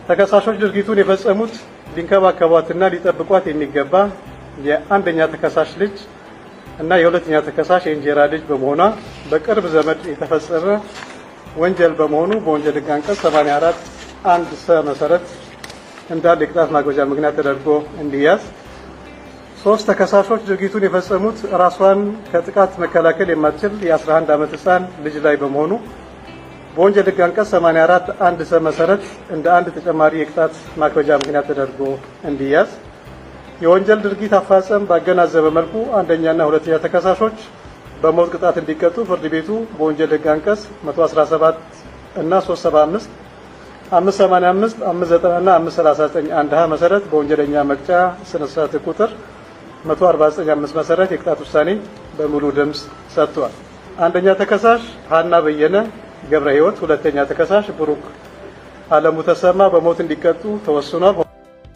ተከሳሾች ድርጊቱን የፈጸሙት ሊንከባከቧትና ሊጠብቋት የሚገባ የአንደኛ ተከሳሽ ልጅ እና የሁለተኛ ተከሳሽ የእንጀራ ልጅ በመሆኗ በቅርብ ዘመድ የተፈጸመ ወንጀል በመሆኑ በወንጀል ሕግ አንቀጽ 84 1 ሰ መሰረት እንዳለ የቅጣት ማክበጃ ምክንያት ተደርጎ እንዲያዝ። 3 ተከሳሾች ድርጊቱን የፈጸሙት ራሷን ከጥቃት መከላከል የማትችል የ11 ዓመት ሕፃን ልጅ ላይ በመሆኑ በወንጀል ሕግ አንቀጽ 84 1 ሰ መሰረት እንደ አንድ ተጨማሪ የቅጣት ማክበጃ ምክንያት ተደርጎ እንዲያዝ። የወንጀል ድርጊት አፈጻጸም ባገናዘበ መልኩ አንደኛና ሁለተኛ ተከሳሾች በሞት ቅጣት እንዲቀጡ ፍርድ ቤቱ በወንጀል ሕግ አንቀጽ 117 እና 375 585 590 እና 539 1 ሀ መሰረት በወንጀለኛ መቅጫ ስነ ስርዓት ቁጥር 149 መሰረት የቅጣት ውሳኔ በሙሉ ድምጽ ሰጥቷል። አንደኛ ተከሳሽ ሀና በየነ ገብረ ሕይወት፣ ሁለተኛ ተከሳሽ ብሩክ አለሙ ተሰማ በሞት እንዲቀጡ ተወስኗል።